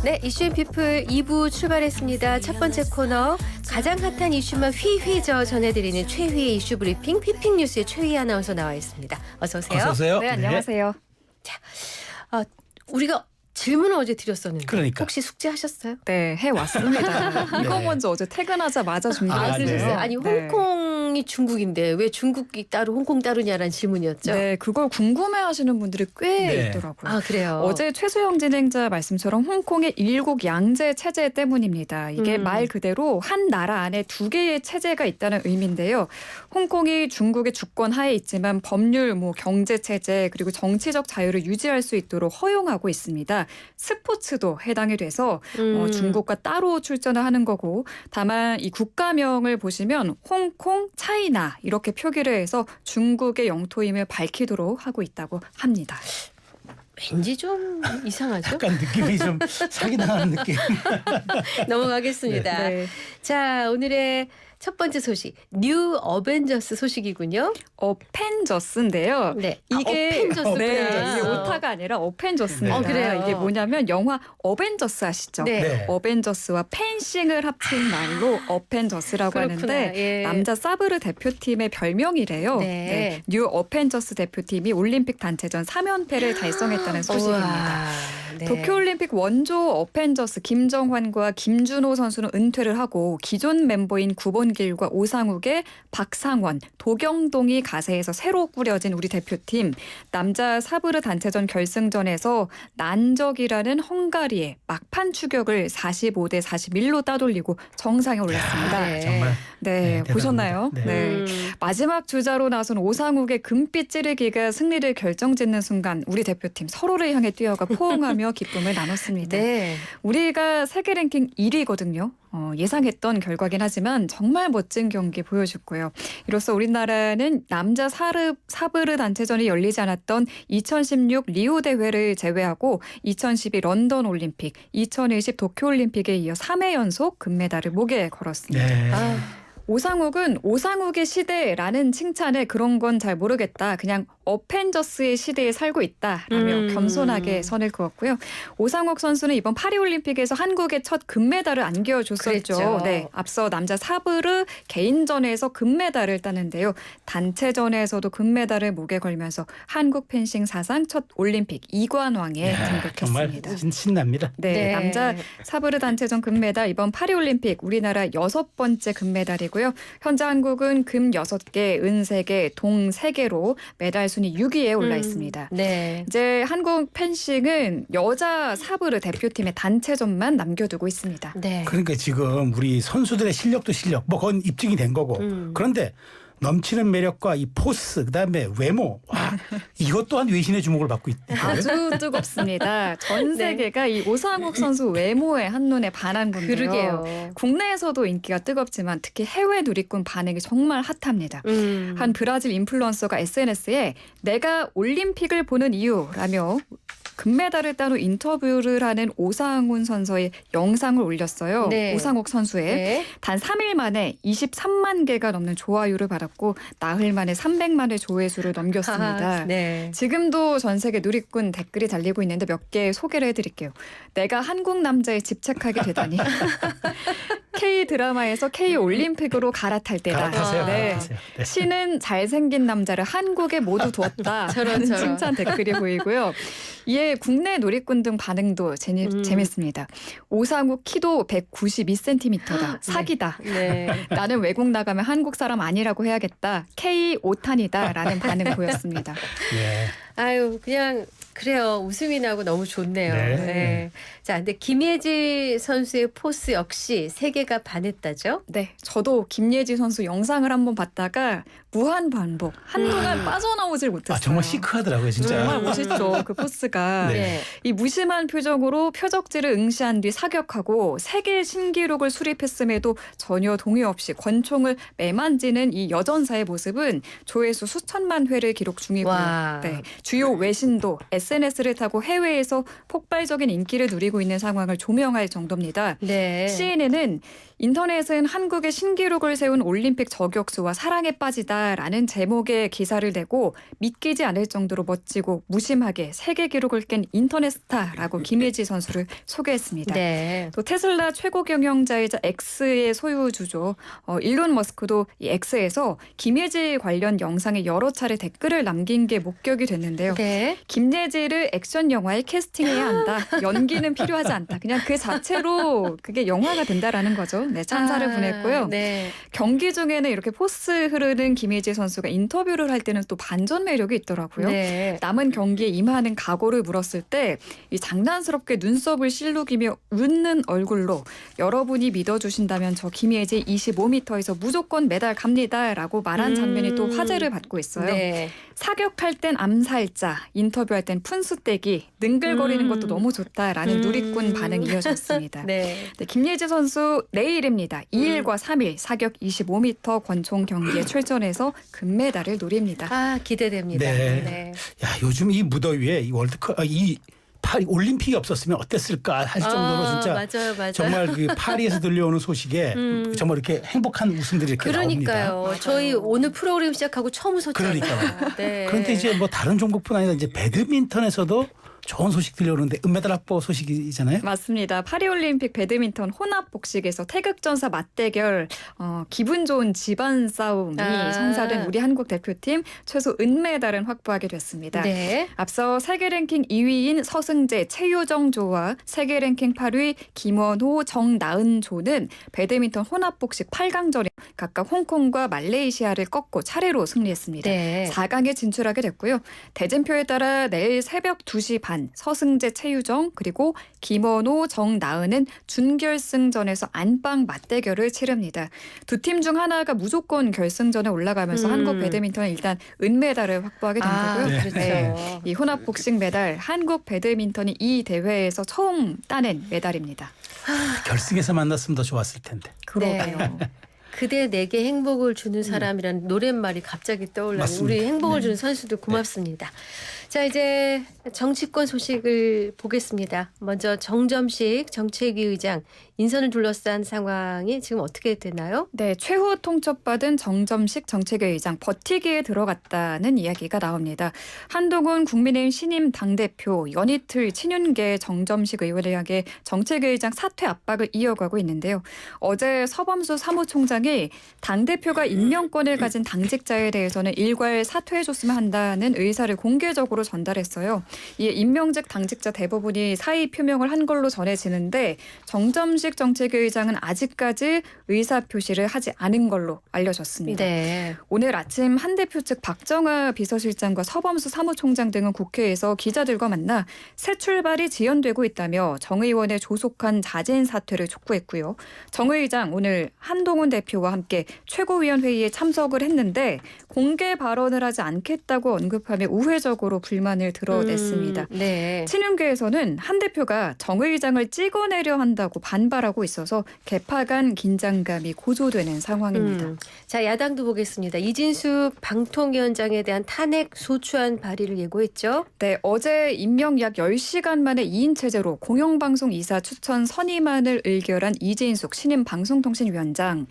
네, 이슈앤피플 2부 출발했습니다. 첫 번째 코너 가장 핫한 이슈만 휘휘저 전해드리는 최휘의 이슈 브리핑 피핑뉴스의 최휘 아나운서 나와 있습니다. 어서 오세요. 어서 오세요. 네, 안녕하세요. 우리가 질문을 어제 드렸었는데 그러니까. 혹시 숙제하셨어요? 네, 해왔습니다. 이거 네. 먼저 어제 퇴근하자마자 준비했어요. 그러셨어요? 아니 네. 홍콩이 중국인데 왜 중국이 따로 홍콩 따르냐라는 질문이었죠. 네, 그걸 궁금해하시는 분들이 꽤 네. 있더라고요. 아 그래요. 어제 최수영 진행자 말씀처럼 홍콩의 일국 양제 체제 때문입니다. 이게 말 그대로 한 나라 안에 두 개의 체제가 있다는 의미인데요. 홍콩이 중국의 주권 하에 있지만 법률, 경제 체제 그리고 정치적 자유를 유지할 수 있도록 허용하고 있습니다. 스포츠도 해당이 돼서 중국과 따로 출전을 하는 거고, 다만 이 국가명을 보시면 홍콩, 차이나 이렇게 표기를 해서 중국의 영토임을 밝히도록 하고 있다고 합니다. 왠지 좀 이상하죠? 약간 느낌이 좀 사기당하는 느낌. 넘어가겠습니다. 네. 자, 오늘의 첫 번째 소식 뉴 어벤져스 소식이군요. 어펜저스인데요. 네, 이게 어펜져스구나. 네, 이게 오타가 아니라 어펜저스입니다. 네. 그래요? 이게 뭐냐면 영화 어벤져스 아시죠? 네. 네. 어벤져스와 펜싱을 합친 말로 어펜져스라고 그렇구나. 하는데 예. 남자 사브르 대표팀의 별명이래요. 네. 뉴 어펜져스 대표팀이 올림픽 단체전 3연패를 달성했다는 소식입니다. 우와, 네. 도쿄올림픽 원조 어펜져스 김정환과 김준호 선수는 은퇴를 하고 기존 멤버인 구본길과 오상욱의 박상원, 도경동이 가세해서 새로 꾸려진 우리 대표팀. 남자 사브르 단체전 결승전에서 난적이라는 헝가리의 막판 추격을 45대 41로 따돌리고 정상에 올랐습니다. 네. 정말. 네, 대단합니다. 보셨나요? 네. 마지막 주자로 나선 오상욱의 금빛 찌르기가 승리를 결정짓는 순간 우리 대표팀 서로를 향해 뛰어가 포옹하며 기쁨을 나눴습니다. 네. 우리가 세계 랭킹 1위거든요. 예상했던 결과긴 하지만 정말 멋진 경기 보여줬고요. 이로써 우리나라는 남자 사브르 단체전이 열리지 않았던 2016 리우 대회를 제외하고 2012 런던 올림픽, 2020 도쿄 올림픽에 이어 3회 연속 금메달을 목에 걸었습니다. 네. 오상욱은 오상욱의 시대라는 칭찬에 그런 건 잘 모르겠다. 그냥 어펜져스의 시대에 살고 있다라며 겸손하게 선을 그었고요. 오상욱 선수는 이번 파리올림픽에서 한국의 첫 금메달을 안겨줬었죠. 그랬죠. 네, 앞서 남자 사브르 개인전에서 금메달을 따는데요. 단체전에서도 금메달을 목에 걸면서 한국 펜싱 사상 첫 올림픽 2관왕에 등극했습니다. 정말 신납니다. 네, 네. 남자 사브르 단체전 금메달 이번 파리올림픽 우리나라 6번째 금메달이고요. 현재 한국은 금 6개, 은 3개, 동 3개로 메달 순위 6위에 올라 있습니다. 네. 이제 한국 펜싱은 여자 사브르 대표팀의 단체전만 남겨두고 있습니다. 네. 그러니까 지금 우리 선수들의 실력도 실력, 그건 입증이 된 거고. 그런데 넘치는 매력과 이 포스, 그다음에 외모, 이것 또한 외신의 주목을 받고 있다. 아주 뜨겁습니다. 전 네. 세계가 이 오상욱 선수 외모에 한눈에 반한 건데요. 그러게요. 국내에서도 인기가 뜨겁지만 특히 해외 누리꾼 반응이 정말 핫합니다. 한 브라질 인플루언서가 SNS에 내가 올림픽을 보는 이유라며 금메달을 딴 후 인터뷰를 하는 오상훈 선수의 영상을 올렸어요. 네. 오상욱 선수의. 네. 단 3일 만에 23만 개가 넘는 좋아요를 받았고 나흘 만에 300만의 조회수를 넘겼습니다. 네. 지금도 전 세계 누리꾼 댓글이 달리고 있는데 몇 개 소개를 해드릴게요. 내가 한국 남자에 집착하게 되다니. K-드라마에서 K-올림픽으로 갈아탈 때다. 갈아타세요. 네. 갈아타세요. 네. 신은 잘생긴 남자를 한국에 모두 두었다. 저런. 칭찬 댓글이 보이고요. 이에 국내 누리꾼 등 반응도 재밌습니다. 오상욱 키도 192cm다. 사기다. 네. 나는 외국 나가면 한국 사람 아니라고 해야겠다. K5탄이다. 라는 반응 보였습니다. 네. 아유, 그냥 그래요. 웃음이 나고 너무 좋네요. 네. 네. 자, 근데 김예지 선수의 포스 역시 세계가 반했다죠? 네, 저도 김예지 선수 영상을 한번 봤다가 무한 반복. 한동안 빠져나오질 못했어요. 정말 시크하더라고요, 진짜. 정말 멋있죠. 그 포스가. 네. 이 무심한 표정으로 표적지를 응시한 뒤 사격하고 세계 신기록을 수립했음에도 전혀 동의 없이 권총을 매만지는 이 여전사의 모습은 조회수 수천만 회를 기록 중이고요. 와. 네, 주요 외신도 SNS를 타고 해외에서 폭발적인 인기를 누리고 있는 상황을 조명할 정도입니다. 네. CNN은 인터넷은 한국의 신기록을 세운 올림픽 저격수와 사랑에 빠지다 있다라는 제목의 기사를 내고 믿기지 않을 정도로 멋지고 무심하게 세계 기록을 깬 인터넷 스타라고 김예지 선수를 소개했습니다. 네. 또 테슬라 최고 경영자이자 X의 소유주죠. 일론 머스크도 이 X에서 김예지 관련 영상에 여러 차례 댓글을 남긴 게 목격이 됐는데요. 네. 김예지를 액션 영화에 캐스팅해야 한다. 연기는 필요하지 않다. 그냥 그 자체로 그게 영화가 된다라는 거죠. 네, 찬사를 보냈고요. 네. 경기 중에는 이렇게 포스 흐르는 김예지 선수가 인터뷰를 할 때는 또 반전 매력이 있더라고요. 네. 남은 경기에 임하는 각오를 물었을 때 이 장난스럽게 눈썹을 실룩이며 웃는 얼굴로 여러분이 믿어주신다면 저 김예지 25m에서 무조건 메달 갑니다라고 말한 장면이 또 화제를 받고 있어요. 네. 사격할 땐 암살자, 인터뷰할 땐 푼수떼기, 능글거리는 것도 너무 좋다라는 누리꾼 반응이 이어졌습니다. 네. 네, 김예지 선수 내일입니다. 2일과 3일 사격 25m 권총 경기에 출전해서 금메달을 노립니다. 아, 기대됩니다. 네. 네. 야, 요즘 이 무더위에 이 월드컵 이 파리 올림픽이 없었으면 어땠을까 할 정도로 진짜 맞아요. 정말 그 파리에서 들려오는 소식에 정말 이렇게 행복한 웃음들이 이렇게 그러니까요. 나옵니다. 저희 오늘 프로그램 시작하고 처음 웃었잖아요. 그러니까요. 네. 그런데 이제 뭐 다른 종목뿐 아니라 이제 배드민턴에서도 좋은 소식 들려오는데 은메달 확보 소식이잖아요. 맞습니다. 파리올림픽 배드민턴 혼합 복식에서 태극전사 맞대결 기분 좋은 집안 싸움이 성사된 우리 한국 대표팀 최소 은메달은 확보하게 됐습니다. 네. 앞서 세계 랭킹 2위인 서승재, 최효정 조와 세계 랭킹 8위 김원호, 정나은 조는 배드민턴 혼합 복식 8강전에 각각 홍콩과 말레이시아를 꺾고 차례로 승리했습니다. 네. 4강에 진출하게 됐고요. 대진표에 따라 내일 새벽 2시 반 서승재, 최유정 그리고 김원호, 정나은은 준결승전에서 안방 맞대결을 치릅니다. 두 팀 중 하나가 무조건 결승전에 올라가면서 한국 배드민턴은 일단 은메달을 확보하게 된 거고요. 그렇죠. 네. 이 혼합 복식 메달 한국 배드민턴이 이 대회에서 처음 따낸 메달입니다. 결승에서 만났으면 더 좋았을 텐데. 그러게요. 그대 내게 행복을 주는 사람이라는 노랫말이 갑자기 떠올라요. 맞습니다. 우리 행복을 주는 선수들 고맙습니다. 자, 이제 정치권 소식을 보겠습니다. 먼저 정점식 정책위 의장 인선을 둘러싼 상황이 지금 어떻게 되나요? 네, 최후 통첩받은 정점식 정책위 의장 버티기에 들어갔다는 이야기가 나옵니다. 한동훈 국민의힘 신임 당대표 연이틀 친윤계 정점식 의원을 향해 정책위 의장 사퇴 압박을 이어가고 있는데요. 어제 서범수 사무총장이 당대표가 임명권을 가진 당직자에 대해서는 일괄 사퇴해줬으면 한다는 의사를 공개적으로 전달했어요. 이에 임명직 당직자 대부분이 사의 표명을 한 걸로 전해지는데 정점식 정책위 의장은 아직까지 의사표시를 하지 않은 걸로 알려졌습니다. 네. 오늘 아침 한 대표 측 박정아 비서실장과 서범수 사무총장 등은 국회에서 기자들과 만나 새 출발이 지연되고 있다며 정 의원의 조속한 자진 사퇴를 촉구했고요. 정 의장 오늘 한동훈 대표와 함께 최고위원회의에 참석을 했는데 공개 발언을 하지 않겠다고 언급하며 우회적으로 불만을 드러냈습니다. 네. 친윤계에서는 한 대표가 정 의장을 찍어내려 한다고 반발하고 있어서 개파 간 긴장감이 고조되는 상황입니다. 자, 야당도 보겠습니다. 이진숙 방통위원장에 대한 탄핵 소추안 발의를 예고했죠. 네, 어제 임명 약 10시간 만에 2인 체제로 공영방송 이사 추천 선임안을 의결한 이진숙 신임 방송통신위원장.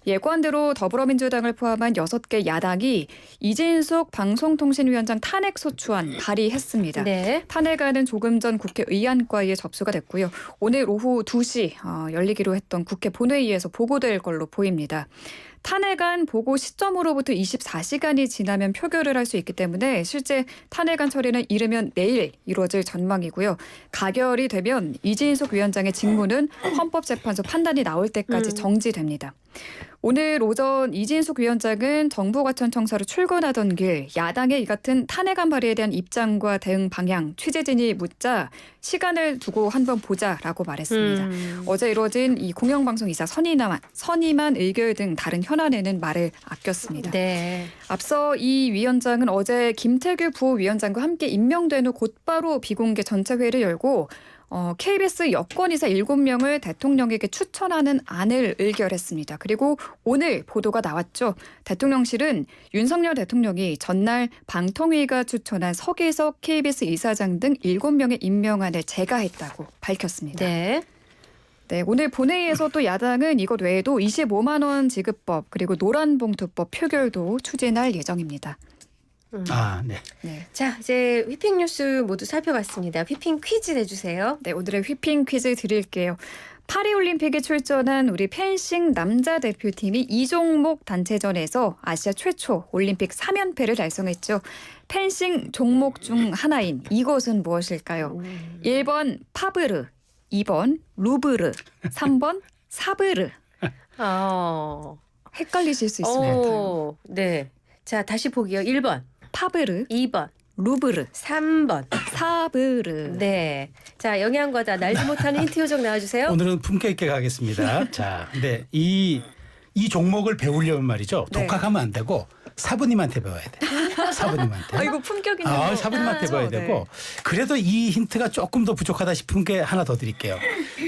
예고한대로 더불어민주당을 포함한 6개 야당이 이진숙 방송통신위원장 탄핵소추안 발의했습니다. 네. 탄핵안은 조금 전 국회 의안과에 접수가 됐고요. 오늘 오후 2시 열리기로 했던 국회 본회의에서 보고될 걸로 보입니다. 탄핵안 보고 시점으로부터 24시간이 지나면 표결을 할 수 있기 때문에 실제 탄핵안 처리는 이르면 내일 이루어질 전망이고요. 가결이 되면 이진숙 위원장의 직무는 헌법재판소 판단이 나올 때까지 정지됩니다. 오늘 오전 이진숙 위원장은 정부과천청사로 출근하던 길 야당의 이 같은 탄핵안 발의에 대한 입장과 대응 방향 취재진이 묻자 시간을 두고 한번 보자라고 말했습니다. 어제 이루어진 이 공영방송 이사 선임안 의결 등 다른 현안에는 말을 아꼈습니다. 네. 앞서 이 위원장은 어제 김태규 부위원장과 함께 임명된 후 곧바로 비공개 전체 회의를 열고 KBS 여권이사 7명을 대통령에게 추천하는 안을 의결했습니다. 그리고 오늘 보도가 나왔죠. 대통령실은 윤석열 대통령이 전날 방통위가 추천한 서기석 KBS 이사장 등 7명의 임명안을 제거했다고 밝혔습니다. 네. 네, 오늘 본회의에서 또 야당은 이것 외에도 25만 원 지급법 그리고 노란봉투법 표결도 추진할 예정입니다. 아, 네. 네. 자, 이제 휘핑 뉴스 모두 살펴봤습니다. 휘핑 퀴즈 내주세요. 네, 오늘의 휘핑 퀴즈 드릴게요. 파리올림픽에 출전한 우리 펜싱 남자 대표팀이 이 종목 단체전에서 아시아 최초 올림픽 3연패를 달성했죠. 펜싱 종목 중 하나인 이것은 무엇일까요? 1번 파브르, 2번 루브르, 3번 사브르. 헷갈리실 수 있습니다. 네. 자, 다시 보기요. 1번, 파브르, 2번, 루브르, 3번. 사브르. 네. 자, 영양과다 날지 못하는 힌트 요정 나와주세요. 오늘은 품격 있게 가겠습니다. 자, 근데 이 종목을 배우려면 말이죠. 네. 독학하면 안 되고 사부님한테 배워야 돼. 사부님한테. 아, 이거 품격 있는 거. 사부님한테 배워야 네. 되고. 그래도 이 힌트가 조금 더 부족하다 싶은 게 하나 더 드릴게요.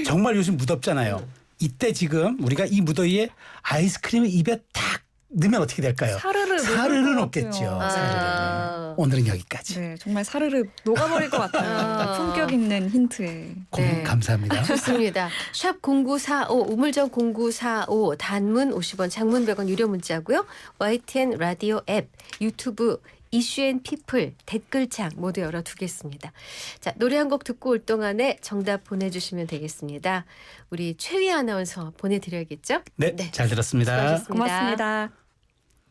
정말 요즘 무덥잖아요. 이때 지금 우리가 이 무더위에 아이스크림을 입에 탁 넣으면 어떻게 될까요? 사르르 녹겠죠. 아. 오늘은 여기까지. 네, 정말 사르르 녹아버릴 것 같아요. 품격 있는 힌트에. 네. 감사합니다. 좋습니다. 샵 0945 우물정 0945 단문 50원 장문 100원 유료 문자고요. YTN 라디오 앱 유튜브 이슈앤피플 댓글창 모두 열어두겠습니다. 자, 노래 한 곡 듣고 올 동안에 정답 보내주시면 되겠습니다. 우리 최위 아나운서 보내드려야겠죠? 네, 잘 들었습니다. 수고하셨습니다. 고맙습니다.